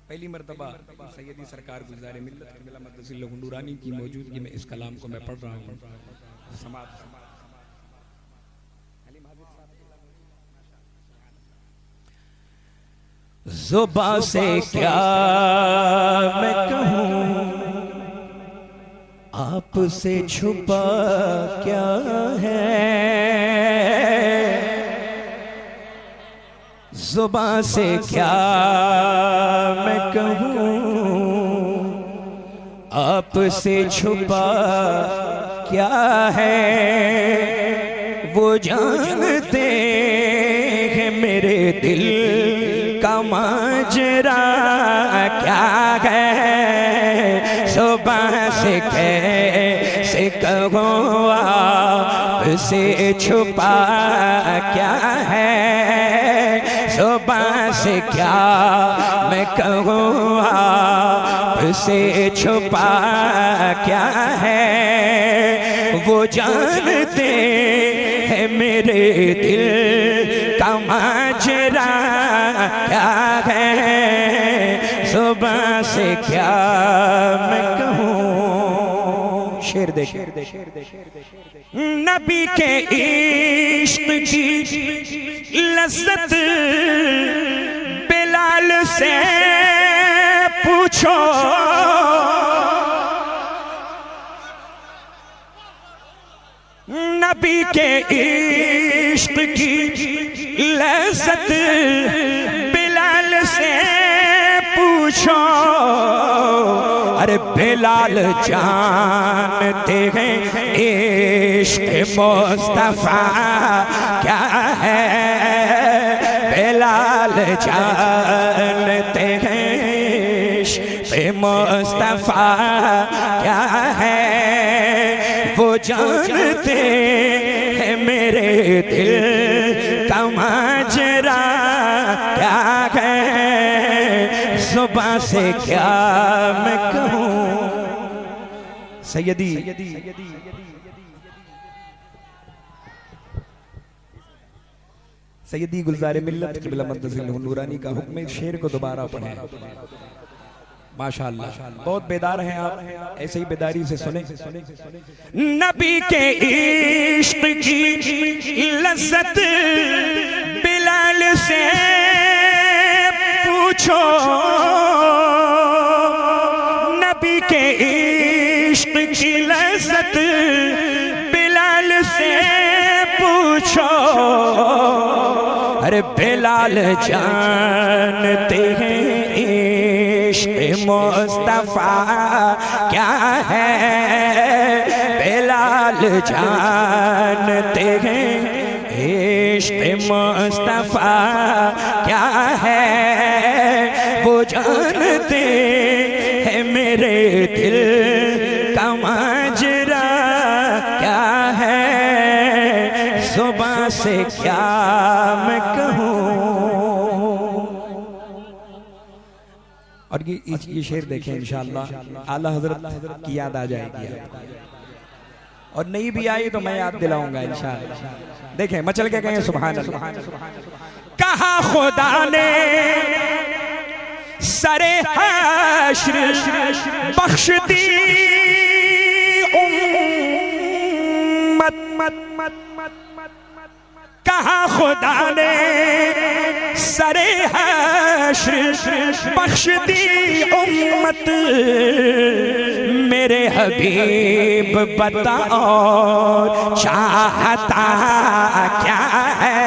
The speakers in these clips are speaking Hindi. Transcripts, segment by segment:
पहली मरतबा सैयदी सरकार गुलज़ार मिल्लत क़िबला मक़दसिल्लहु नूरानी की मौजूदगी में इस कलाम को मैं पढ़ रहा हूँ। समाज ज़ुबां से क्या मैं कहूँ, आपसे छुपा क्या है। ज़ुबां से क्या मैं कहूँ, आपसे छुपा क्या है। वो जानते हैं मेरे दिल का माजरा क्या है। ज़ुबां से कैसे कहूँ, आपसे छुपा क्या है। ज़ुबां से क्या मैं कहूँ, आपसे छुपा क्या है। वो जानते हैं मेरे दिल का माजरा क्या है। ज़ुबां से क्या मैं कहूँ। शेर दे नबी के इश्क की लज़्ज़त बिलाल से पूछो। नबी के इश्क की लज़्ज़त बिलाल से पूछो। अरे बिलाल जानते हैं इश्क मुस्तफ़ा क्या है। बिलाल जानते हैं इश्क मुस्तफ़ा क्या है। वो जानते हैं मेरे दिल का माजरा क्या है। ज़ुबां से क्या मैं कहूँ। सैयदी सैयदी गुलज़ार मिल्लत क़िबला मक़दसिल्लहु नूरानी का हुक्म शेर को दोबारा पढ़ें। माशाअल्लाह, बहुत बेदार हैं आप, ऐसे ही बेदारी से सुने। नबी के इश्क की लज़्ज़त बिलाल से पूछो। नबी के इश्क की लज़्ज़त बिलाल से पूछो। अरे बिलाल जानते हैं इश्क मुस्तफ़ा क्या है। बिलाल जानते हैं इश्क मुस्तफ़ा क्या है। वो जानते हैं मेरे दिल का माजरा क्या है। ज़ुबां से क्या मैं कहूँ। और ये शेर देखें, इंशाअल्लाह आला हज़रत की याद आ जाएगी आपको, और नहीं भी आई तो मैं याद दिलाऊंगा इंशाअल्लाह। देखें, मचल के कहें सुभान अल्लाह। कहा खुदा ने सरे हश्र बख्श दी उम्मत। कहा खुदा ने सरे हश्र बख्श दी उम्मत। मेरे हबीब बताओ चाहता क्या है।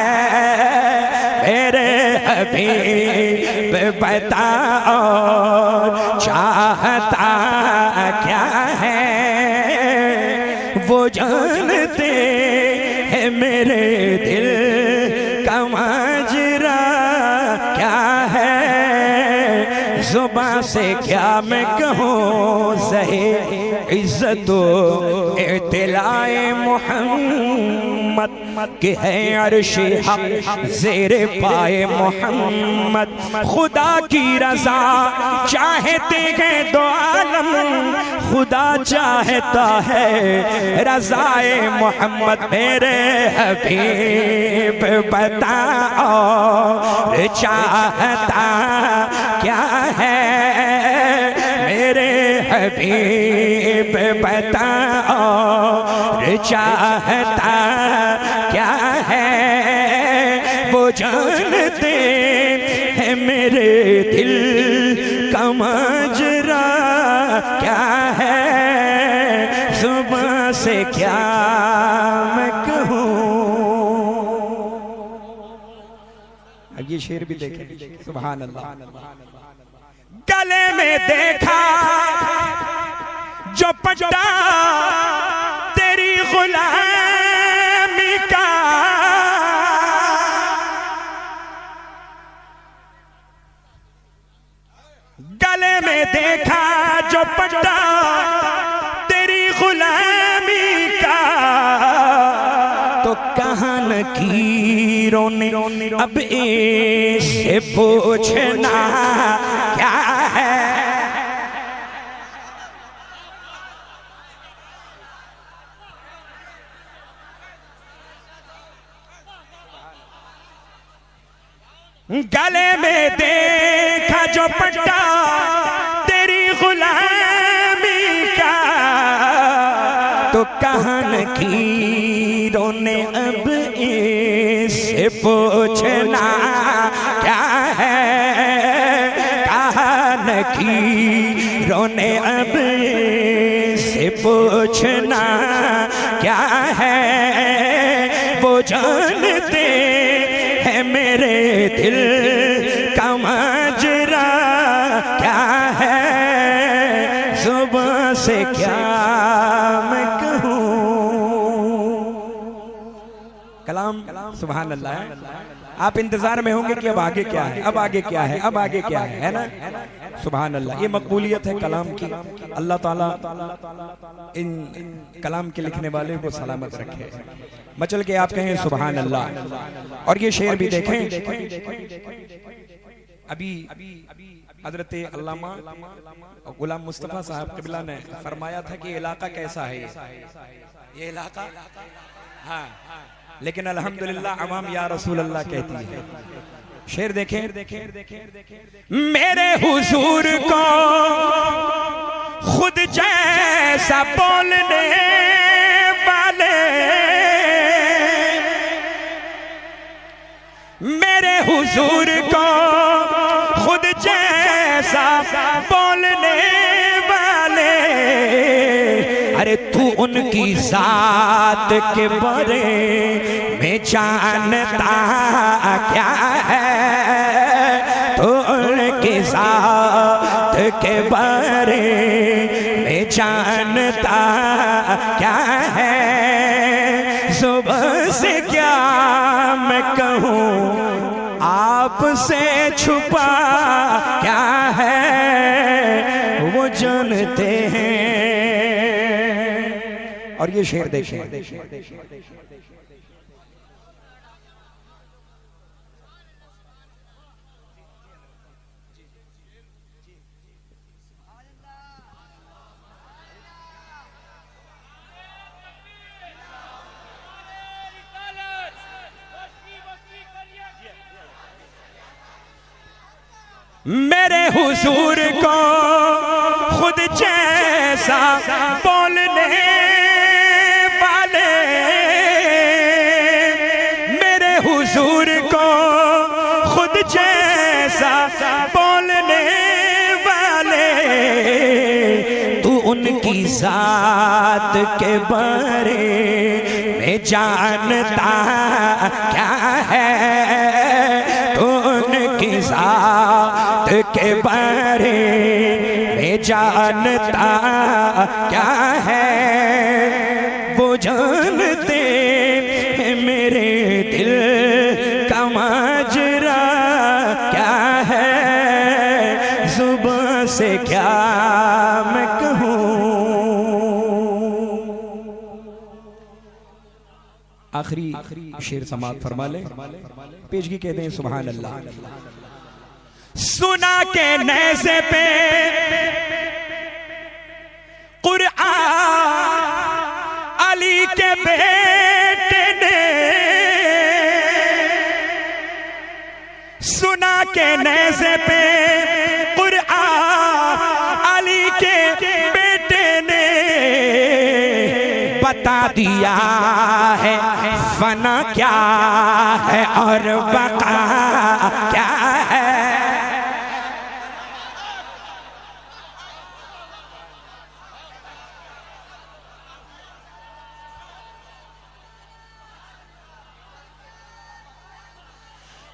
मेरे हबीब बताओ चाहता क्या है। वो जानते हैं मेरे दिल का माजरा क्या है। ज़ुबां से क्या मैं कहूँ। सही इज़्ज़तो इत्तिलाए मोहम्मद मोहम्मद के है अर्शे हक ज़ेरे पाए मोहम्मद। खुदा की रज़ा चाहते हैं दो आलम, खुदा चाहता है रज़ाए मोहम्मद। मेरे हबीब बताओ चाहता क्या है, मेरे हबीब बताओ चाहता क्या है। वो जानते हैं मेरे दिल का माजरा क्या है, सुबह से क्या मैं कहूँ। अब ये शेर भी देखें, सुभान अल्लाह। गले में देखा जो पट्टा तेरी गुलामी का, गले में देखा जो पट्टा तेरी गुलामी का, तो कहाँ लकीरों ने अब इससे पूछना क्या है। गले में देखा जो पट्टा तेरी गुलामी का, तो कहाँ लकीरों ने अब इससे पूछना क्या है। कहाँ लकीरों ने अब इससे पूछना क्या है। वो जानते हैं मेरे दिल का माजरा क्या है, सुबह से क्या मैं कहूँ। कलाम सुभान अल्लाह है। आप इंतजार में होंगे कि अब आगे क्या है, अब आगे क्या है, अब आगे क्या है ना। सुभान अल्लाह। ये मकबूलियत है कलाम की। अल्लाह ताला इन कलाम के लिखने वाले को सलामत रखे। मचल के आप कहें सुभान अल्लाह। और ये शेर भी देखें, अभी हजरत अल्लामा गुलाम मुस्तफा साहब क़िबला ने फरमाया था कि इलाका कैसा है ये इलाका। हाँ, लेकिन अल्हम्दुलिल्लाह अवाम या रसूल अल्लाह कहती है। शेर देखें, मेरे हुजूर को खुद जैसा बोलने वाले, मेरे हुजूर को खुद जैसा बोलने वाले। अरे तू उनकी जात के बारे में जानता क्या है, तू उनकी जात के बारे में जानता क्या है। सुबह से क्या मैं कहूँ, आपसे छुपा क्या है, वो जानते हैं। और ये शेर देखें, मेरे हुजूर को खुद जैसा बोलने वाले, मेरे हुजूर को खुद जैसा बोलने वाले। तू उनकी जात के बारे में जानता क्या है, तू उनकी जात के बारे में जानता क्या है। वो जानते हैं मेरे दिल का माजरा क्या है, सुबह से क्या मैं कहूँ। आखिरी शेर समाप्त फरमा ले, पेशगी कहते हैं सुभान अल्लाह। सुना के नेज़े पे कुरआन अली के बेटे ने, सुना के नेज़े पे कुरआन अली के बेटे ने, बता दिया है फना क्या है और बका क्या है।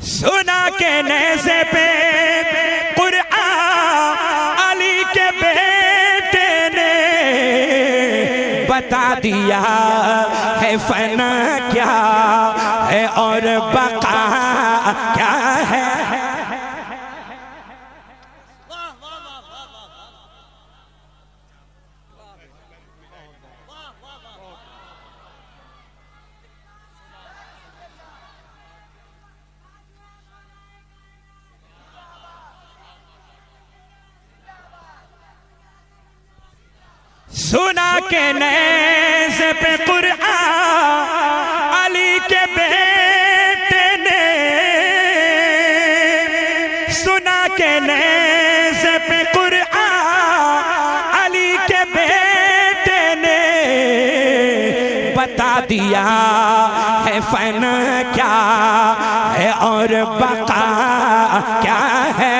सुना के नेज़े पे कुरआन अली के बेटे ने, बता दिया है फना क्या है और बका क्या है। सुना के नेज़े पे कुरआन अली के बेटे ने, सुना के नेज़े पे कुरआन अली के बेटे ने, बता दिया है फना क्या है और बका क्या है।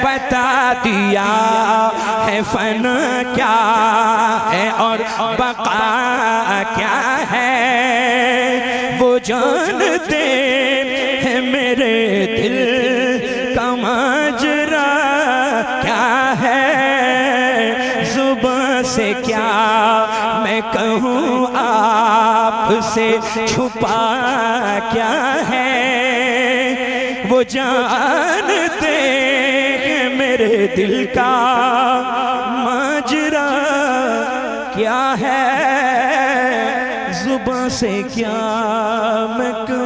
बता दिया है फना क्या है और बका क्या है। वो जानते हैं मेरे दिल का माजरा क्या है। जुबान से क्या मैं कहूँ आपसे छुपा क्या है। वो जानते हैं मेरे दिल का माजरा क्या है। जुबान से क्या मैं कहूँ